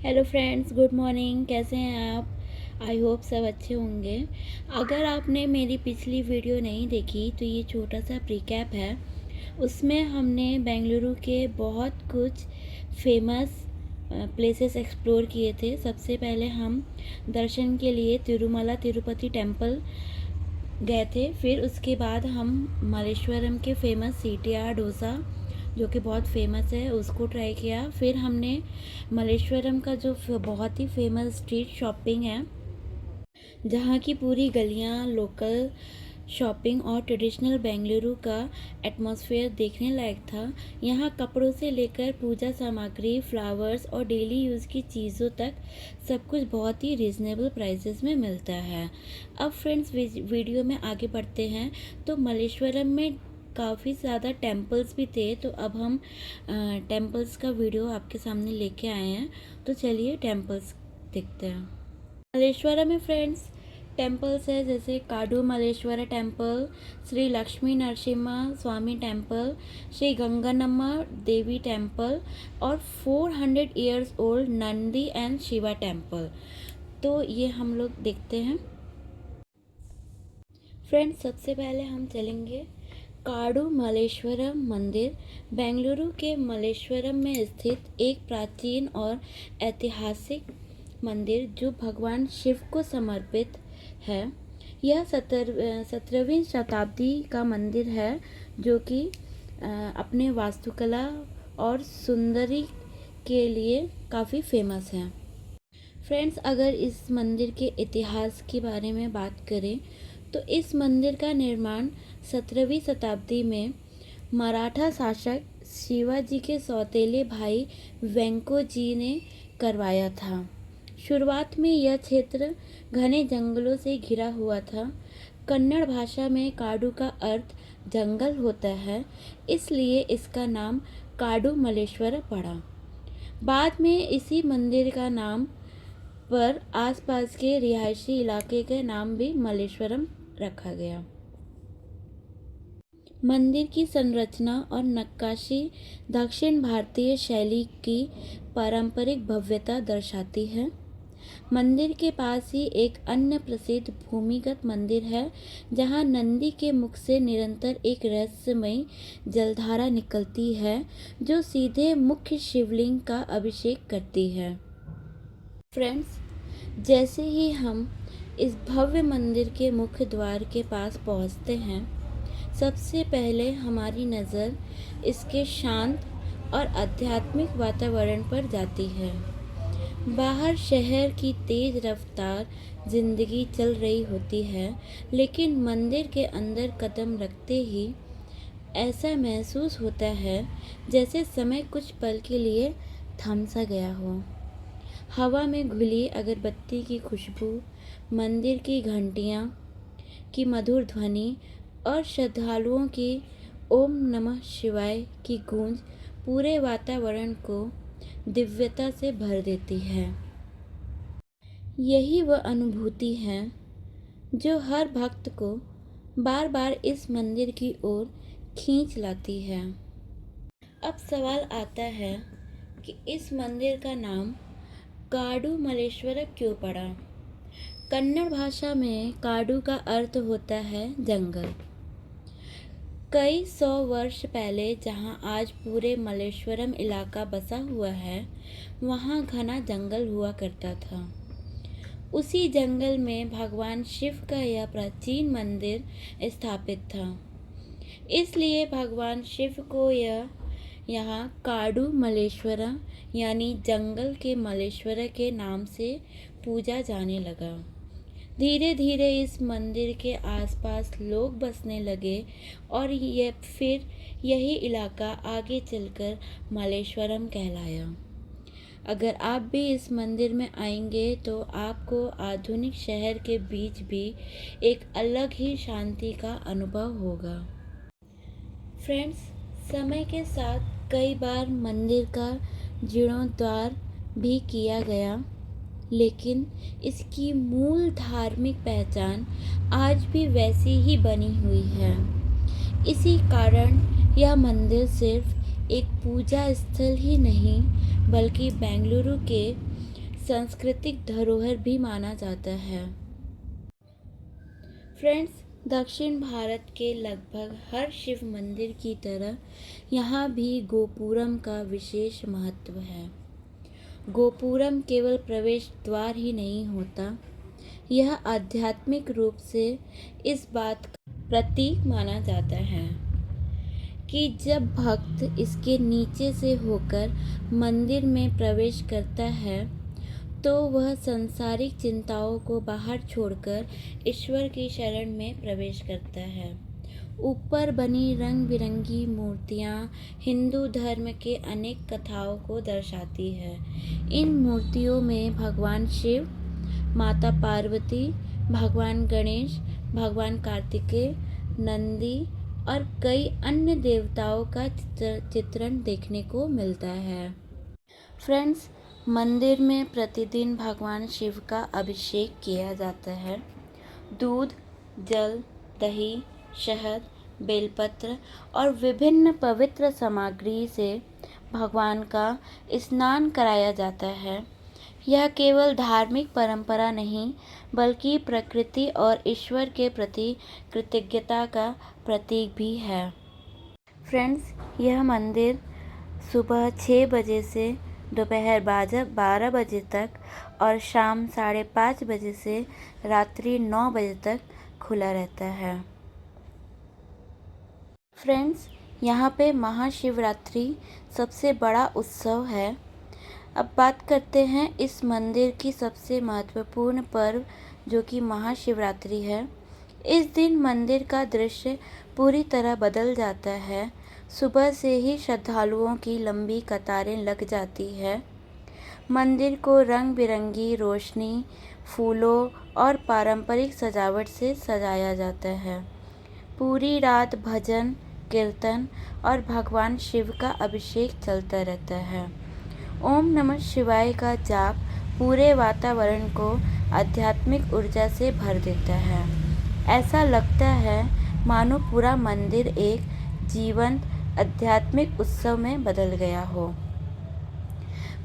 Hello friends, good morning. कैसे हैं आप? आई होप सब अच्छे होंगे। अगर आपने मेरी पिछली वीडियो नहीं देखी तो ये छोटा सा प्रीकैप है। उसमें हमने बेंगलुरु के बहुत कुछ फेमस प्लेसेस एक्सप्लोर किए थे। सबसे पहले हम दर्शन के लिए तिरुमला तिरुपति टेम्पल गए थे। फिर उसके बाद हम मलेश्वरम के फेमस सीटीआर डोसा, जो कि बहुत फेमस है, उसको ट्राई किया। फिर हमने मलेश्वरम का जो बहुत ही फेमस स्ट्रीट शॉपिंग है, जहाँ की पूरी गलियाँ लोकल शॉपिंग और ट्रेडिशनल बेंगलुरु का एटमॉस्फेयर देखने लायक था। यहाँ कपड़ों से लेकर पूजा सामग्री, फ्लावर्स और डेली यूज़ की चीज़ों तक सब कुछ बहुत ही रिजनेबल प्राइसेस में मिलता है। अब फ्रेंड्स, वीडियो में आगे बढ़ते हैं। तो मलेश्वरम में काफ़ी ज़्यादा टेम्पल्स भी थे, तो अब हम टेम्पल्स का वीडियो आपके सामने लेके आए हैं। तो चलिए टेम्पल्स देखते हैं। मलेश्वरम में फ्रेंड्स टेम्पल्स है, जैसे काडू मलेश्वरा टेम्पल, श्री लक्ष्मी नरसिम्हा स्वामी टेम्पल, श्री गंगानम्मा देवी टेम्पल और 400 years old Nandi and Shiva temple. तो ये हम लोग देखते हैं। फ्रेंड्स, सबसे पहले हम चलेंगे काडू मलेश्वरम मंदिर। बेंगलुरु के मलेश्वरम में स्थित एक प्राचीन और ऐतिहासिक मंदिर जो भगवान शिव को समर्पित है। यह 17वीं शताब्दी का मंदिर है, जो कि अपने वास्तुकला और सुंदरी के लिए काफ़ी फेमस है। फ्रेंड्स, अगर इस मंदिर के इतिहास के बारे में बात करें तो इस मंदिर का निर्माण 17वीं शताब्दी में मराठा शासक शिवाजी के सौतेले भाई वेंको जी ने करवाया था। शुरुआत में यह क्षेत्र घने जंगलों से घिरा हुआ था। कन्नड़ भाषा में काडू का अर्थ जंगल होता है, इसलिए इसका नाम काडू मलेश्वर पड़ा। बाद में इसी मंदिर का नाम पर आसपास के रिहायशी इलाके का नाम भी मलेश्वरम रखा गया। मंदिर की संरचना और नक्काशी दक्षिण भारतीय शैली की पारंपरिक भव्यता दर्शाती है। मंदिर के पास ही एक अन्य प्रसिद्ध भूमिगत मंदिर है, जहां नंदी के मुख से निरंतर एक रहस्यमयी जलधारा निकलती है, जो सीधे मुख्य शिवलिंग का अभिषेक करती है। फ्रेंड्स, जैसे ही हम इस भव्य मंदिर के मुख्य द्वार के पास पहुंचते हैं, सबसे पहले हमारी नज़र इसके शांत और आध्यात्मिक वातावरण पर जाती है। बाहर शहर की तेज रफ्तार जिंदगी चल रही होती है, लेकिन मंदिर के अंदर कदम रखते ही ऐसा महसूस होता है जैसे समय कुछ पल के लिए थम सा गया हो। हवा में घुली अगरबत्ती की खुशबू, मंदिर की घंटियाँ की मधुर ध्वनि और श्रद्धालुओं की ओम नमः शिवाय की गूंज पूरे वातावरण को दिव्यता से भर देती है। यही वह अनुभूति है जो हर भक्त को बार बार इस मंदिर की ओर खींच लाती है। अब सवाल आता है कि इस मंदिर का नाम काडू मलेश्वर क्यों पड़ा? कन्नड़ भाषा में काडू का अर्थ होता है जंगल। कई 100 वर्ष पहले जहां आज पूरे मलेश्वरम इलाका बसा हुआ है, वहां घना जंगल हुआ करता था। उसी जंगल में भगवान शिव का यह प्राचीन मंदिर स्थापित था। इसलिए भगवान शिव को यहाँ काडू मलेश्वरा यानी जंगल के मलेश्वर के नाम से पूजा जाने लगा। धीरे धीरे इस मंदिर के आसपास लोग बसने लगे और फिर यही इलाका आगे चलकर मलेश्वरम कहलाया। अगर आप भी इस मंदिर में आएंगे तो आपको आधुनिक शहर के बीच भी एक अलग ही शांति का अनुभव होगा। फ्रेंड्स, समय के साथ कई बार मंदिर का जीर्णोद्धार भी किया गया, लेकिन इसकी मूल धार्मिक पहचान आज भी वैसी ही बनी हुई है। इसी कारण यह मंदिर सिर्फ एक पूजा स्थल ही नहीं, बल्कि बेंगलुरु के सांस्कृतिक धरोहर भी माना जाता है। फ्रेंड्स, दक्षिण भारत के लगभग हर शिव मंदिर की तरह यहाँ भी गोपुरम का विशेष महत्व है। गोपुरम केवल प्रवेश द्वार ही नहीं होता, यह आध्यात्मिक रूप से इस बात का प्रतीक माना जाता है कि जब भक्त इसके नीचे से होकर मंदिर में प्रवेश करता है तो वह सांसारिक चिंताओं को बाहर छोड़कर ईश्वर की शरण में प्रवेश करता है। ऊपर बनी रंग बिरंगी मूर्तियाँ हिंदू धर्म के अनेक कथाओं को दर्शाती है। इन मूर्तियों में भगवान शिव, माता पार्वती, भगवान गणेश, भगवान कार्तिकेय, नंदी और कई अन्य देवताओं का चित्रण देखने को मिलता है। फ्रेंड्स, मंदिर में प्रतिदिन भगवान शिव का अभिषेक किया जाता है। दूध, जल, दही, शहद, बेलपत्र और विभिन्न पवित्र सामग्री से भगवान का स्नान कराया जाता है। यह केवल धार्मिक परंपरा नहीं बल्कि प्रकृति और ईश्वर के प्रति कृतज्ञता का प्रतीक भी है। फ्रेंड्स, यह मंदिर सुबह 6 बजे से दोपहर 12 बजे तक और शाम 5:30 बजे से रात्रि 9 बजे तक खुला रहता है। फ्रेंड्स, यहाँ पे महाशिवरात्रि सबसे बड़ा उत्सव है। अब बात करते हैं इस मंदिर की सबसे महत्वपूर्ण पर्व जो कि महाशिवरात्रि है। इस दिन मंदिर का दृश्य पूरी तरह बदल जाता है। सुबह से ही श्रद्धालुओं की लंबी कतारें लग जाती है। मंदिर को रंग बिरंगी रोशनी, फूलों और पारंपरिक सजावट से सजाया जाता है। पूरी रात भजन, कीर्तन और भगवान शिव का अभिषेक चलता रहता है। ओम नमः शिवाय का जाप पूरे वातावरण को आध्यात्मिक ऊर्जा से भर देता है। ऐसा लगता है मानो पूरा मंदिर एक जीवंत आध्यात्मिक उत्सव में बदल गया हो।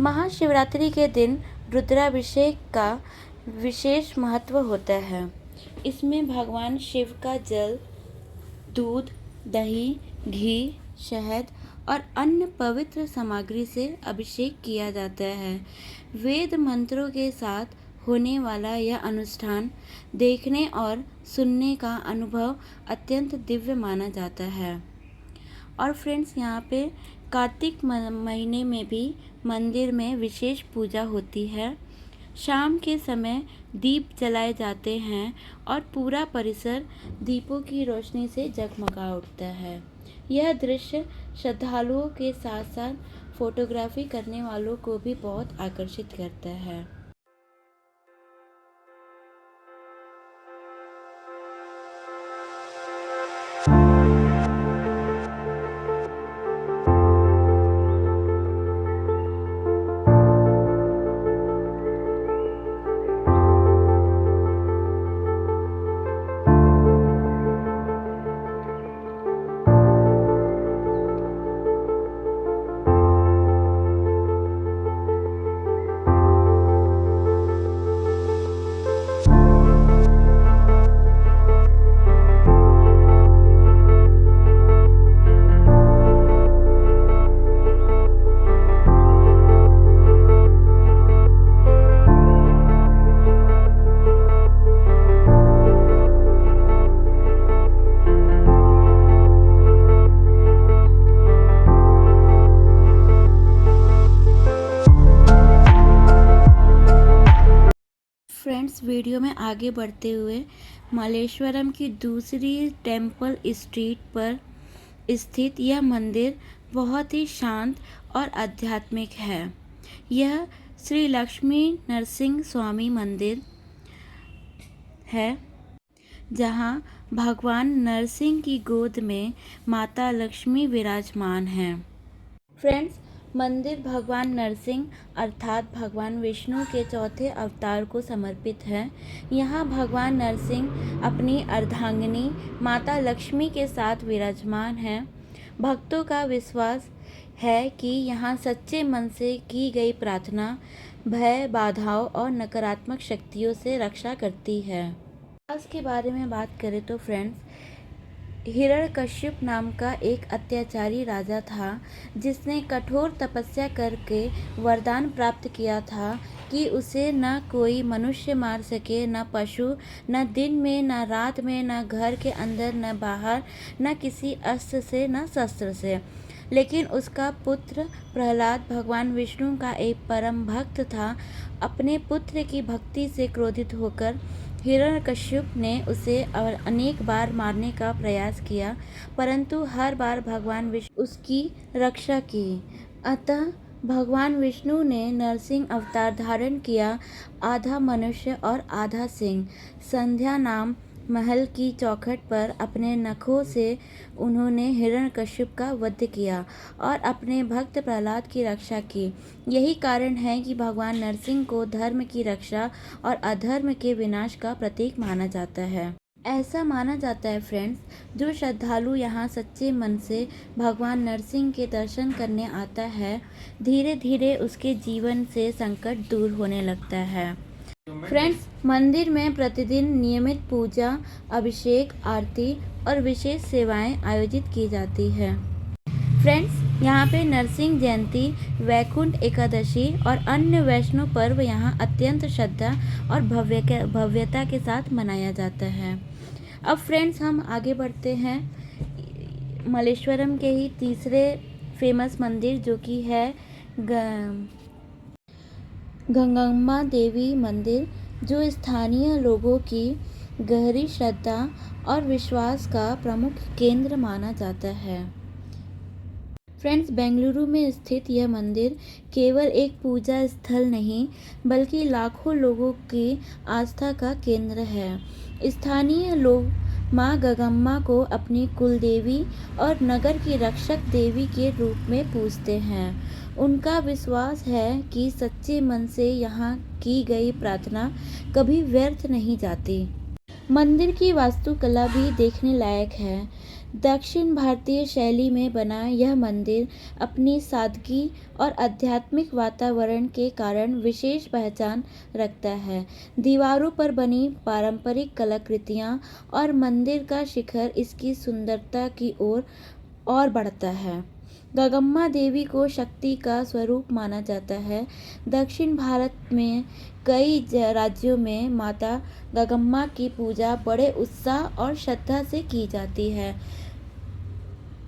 महाशिवरात्रि के दिन रुद्राभिषेक का विशेष महत्व होता है। इसमें भगवान शिव का जल, दूध, दही, घी, शहद और अन्य पवित्र सामग्री से अभिषेक किया जाता है। वेद मंत्रों के साथ होने वाला यह अनुष्ठान देखने और सुनने का अनुभव अत्यंत दिव्य माना जाता है। और फ्रेंड्स, यहाँ पे कार्तिक महीने में भी मंदिर में विशेष पूजा होती है। शाम के समय दीप जलाए जाते हैं और पूरा परिसर दीपों की रोशनी से जगमगा उठता है। यह दृश्य श्रद्धालुओं के साथ साथ फोटोग्राफी करने वालों को भी बहुत आकर्षित करता है। फ्रेंड्स, वीडियो में आगे बढ़ते हुए मल्लेश्वरम की दूसरी टेम्पल स्ट्रीट पर स्थित यह मंदिर बहुत ही शांत और आध्यात्मिक है। यह श्री लक्ष्मी नरसिंह स्वामी मंदिर है, जहां भगवान नरसिंह की गोद में माता लक्ष्मी विराजमान हैं। फ्रेंड्स, मंदिर भगवान नरसिंह अर्थात भगवान विष्णु के चौथे अवतार को समर्पित है। यहाँ भगवान नरसिंह अपनी अर्धांगिनी माता लक्ष्मी के साथ विराजमान हैं। भक्तों का विश्वास है कि यहाँ सच्चे मन से की गई प्रार्थना भय, बाधाओं और नकारात्मक शक्तियों से रक्षा करती है। आज के बारे में बात करें तो फ्रेंड्स, हिरण्यकश्यप नाम का एक अत्याचारी राजा था जिसने कठोर तपस्या करके वरदान प्राप्त किया था कि उसे न कोई मनुष्य मार सके, न पशु, न दिन में, न रात में, न घर के अंदर, न बाहर, न किसी अस्त्र से, न शस्त्र से। लेकिन उसका पुत्र प्रहलाद भगवान विष्णु का एक परम भक्त था। अपने पुत्र की भक्ति से क्रोधित होकर हिरण्यकश्यप ने उसे अनेक बार मारने का प्रयास किया, परंतु हर बार भगवान विष्णु उसकी रक्षा की। अतः भगवान विष्णु ने नरसिंह अवतार धारण किया, आधा मनुष्य और आधा सिंह। संध्या नाम महल की चौखट पर अपने नखों से उन्होंने हिरण्यकश्यप का वध किया और अपने भक्त प्रहलाद की रक्षा की। यही कारण है कि भगवान नरसिंह को धर्म की रक्षा और अधर्म के विनाश का प्रतीक माना जाता है। ऐसा माना जाता है फ्रेंड्स, जो श्रद्धालु यहाँ सच्चे मन से भगवान नरसिंह के दर्शन करने आता है, धीरे धीरे उसके जीवन से संकट दूर होने लगता है। फ्रेंड्स, मंदिर में प्रतिदिन नियमित पूजा, अभिषेक, आरती और विशेष सेवाएं आयोजित की जाती है। फ्रेंड्स, यहाँ पे नरसिंह जयंती, वैकुंठ एकादशी और अन्य वैष्णव पर्व यहाँ अत्यंत श्रद्धा और भव्यता के साथ मनाया जाता है। अब फ्रेंड्स, हम आगे बढ़ते हैं मल्लेश्वरम के ही तीसरे फेमस मंदिर, जो कि है गंगम्मा देवी मंदिर, जो स्थानीय लोगों की गहरी श्रद्धा और विश्वास का प्रमुख केंद्र माना जाता है। फ्रेंड्स, बेंगलुरु में स्थित यह मंदिर केवल एक पूजा स्थल नहीं, बल्कि लाखों लोगों की आस्था का केंद्र है। स्थानीय लोग मां गंगम्मा को अपनी कुलदेवी और नगर की रक्षक देवी के रूप में पूजते हैं। उनका विश्वास है कि सच्चे मन से यहाँ की गई प्रार्थना कभी व्यर्थ नहीं जाती। मंदिर की वास्तुकला भी देखने लायक है। दक्षिण भारतीय शैली में बना यह मंदिर अपनी सादगी और आध्यात्मिक वातावरण के कारण विशेष पहचान रखता है। दीवारों पर बनी पारंपरिक कलाकृतियाँ और मंदिर का शिखर इसकी सुंदरता की ओर और बढ़ता है। गंगम्मा देवी को शक्ति का स्वरूप माना जाता है। दक्षिण भारत में कई राज्यों में माता गंगम्मा की पूजा बड़े उत्साह और श्रद्धा से की जाती है।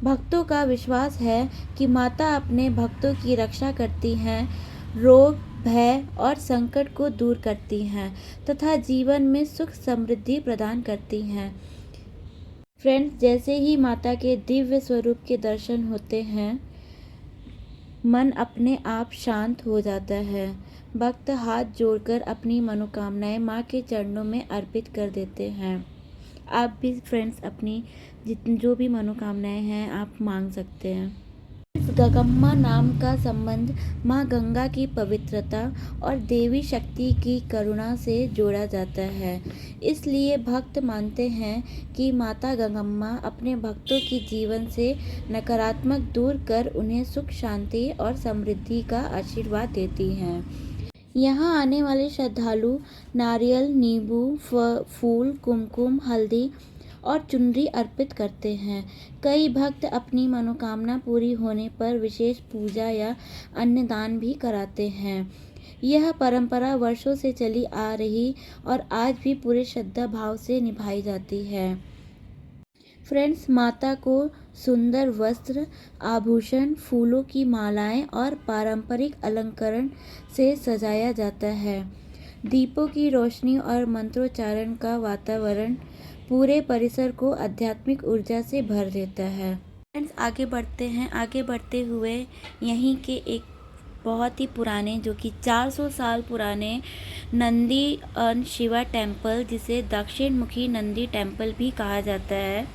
भक्तों का विश्वास है कि माता अपने भक्तों की रक्षा करती हैं, रोग, भय और संकट को दूर करती हैं तथा जीवन में सुख समृद्धि प्रदान करती हैं। फ्रेंड्स, जैसे ही माता के दिव्य स्वरूप के दर्शन होते हैं, मन अपने आप शांत हो जाता है। भक्त हाथ जोड़कर अपनी मनोकामनाएं माँ के चरणों में अर्पित कर देते हैं। आप भी फ्रेंड्स अपनी जो भी मनोकामनाएं हैं आप मांग सकते हैं। गंगम्मा नाम का संबंध माँ गंगा की पवित्रता और देवी शक्ति की करुणा से जोड़ा जाता है। इसलिए भक्त मानते हैं कि माता गंगम्मा अपने भक्तों की जीवन से नकारात्मक दूर कर उन्हें सुख, शांति और समृद्धि का आशीर्वाद देती हैं। यहाँ आने वाले श्रद्धालु नारियल, नींबू, फूल, कुमकुम, हल्दी और चुनरी अर्पित करते हैं। कई भक्त अपनी मनोकामना पूरी होने पर विशेष पूजा या अन्य दान भी कराते हैं। यह परंपरा वर्षों से चली आ रही और आज भी पूरे श्रद्धा भाव से निभाई जाती है। फ्रेंड्स, माता को सुंदर वस्त्र, आभूषण, फूलों की मालाएं और पारंपरिक अलंकरण से सजाया जाता है। दीपों की रोशनी और मंत्रोच्चारण का वातावरण पूरे परिसर को आध्यात्मिक ऊर्जा से भर देता है। फ्रेंड्स, आगे बढ़ते हैं। आगे बढ़ते हुए यहीं के एक बहुत ही पुराने, जो कि 400 साल पुराने नंदी एंड शिवा टेम्पल, जिसे दक्षिण मुखी नंदी टेम्पल भी कहा जाता है।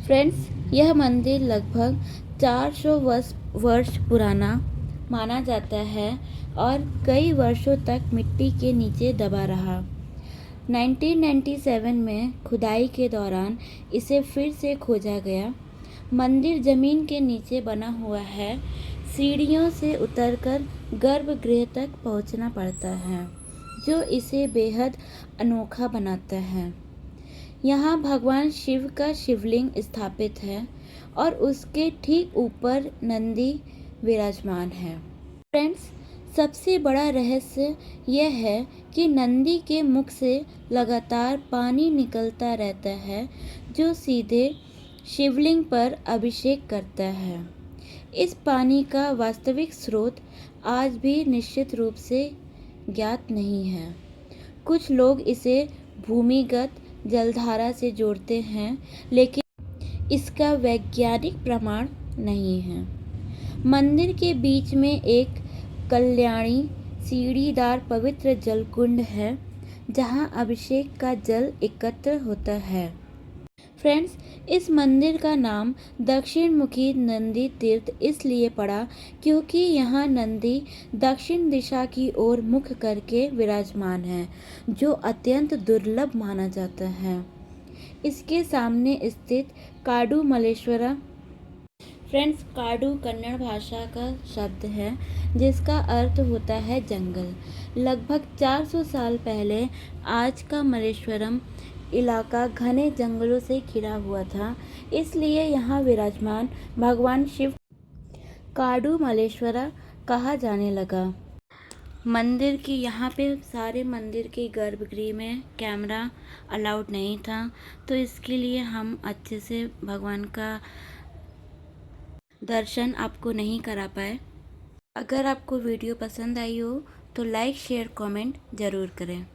फ्रेंड्स, यह मंदिर लगभग 400 वर्ष पुराना माना जाता है और कई वर्षों तक मिट्टी के नीचे दबा रहा। 1997 में खुदाई के दौरान इसे फिर से खोजा गया। मंदिर जमीन के नीचे बना हुआ है। सीढ़ियों से उतरकर गर्भगृह तक पहुंचना पड़ता है, जो इसे बेहद अनोखा बनाता है। यहाँ भगवान शिव का शिवलिंग स्थापित है और उसके ठीक ऊपर नंदी विराजमान है। फ्रेंड्स, सबसे बड़ा रहस्य यह है कि नंदी के मुख से लगातार पानी निकलता रहता है, जो सीधे शिवलिंग पर अभिषेक करता है। इस पानी का वास्तविक स्रोत आज भी निश्चित रूप से ज्ञात नहीं है। कुछ लोग इसे भूमिगत जलधारा से जोड़ते हैं, लेकिन इसका वैज्ञानिक प्रमाण नहीं है। मंदिर के बीच में एक कल्याणी सीढ़ीदार पवित्र जल कुंड है, जहां अभिषेक का जल एकत्र होता है। फ्रेंड्स, इस मंदिर का नाम दक्षिण मुखी नंदी तीर्थ इसलिए पड़ा क्योंकि यहाँ नंदी दक्षिण दिशा की ओर मुख करके विराजमान है, जो अत्यंत दुर्लभ माना जाता है। इसके सामने स्थित काडू मलेश्वरा। फ्रेंड्स, काडू कन्नड़ भाषा का शब्द है जिसका अर्थ होता है जंगल। लगभग 400 साल पहले आज का मलेश्वरम इलाका घने जंगलों से घिरा हुआ था, इसलिए यहाँ विराजमान भगवान शिव काडू मलेश्वरा कहा जाने लगा। मंदिर की यहाँ पे सारे मंदिर के गर्भगृह में कैमरा अलाउड नहीं था, तो इसके लिए हम अच्छे से भगवान का दर्शन आपको नहीं करा पाए। अगर आपको वीडियो पसंद आई हो तो लाइक शेयर कमेंट ज़रूर करें।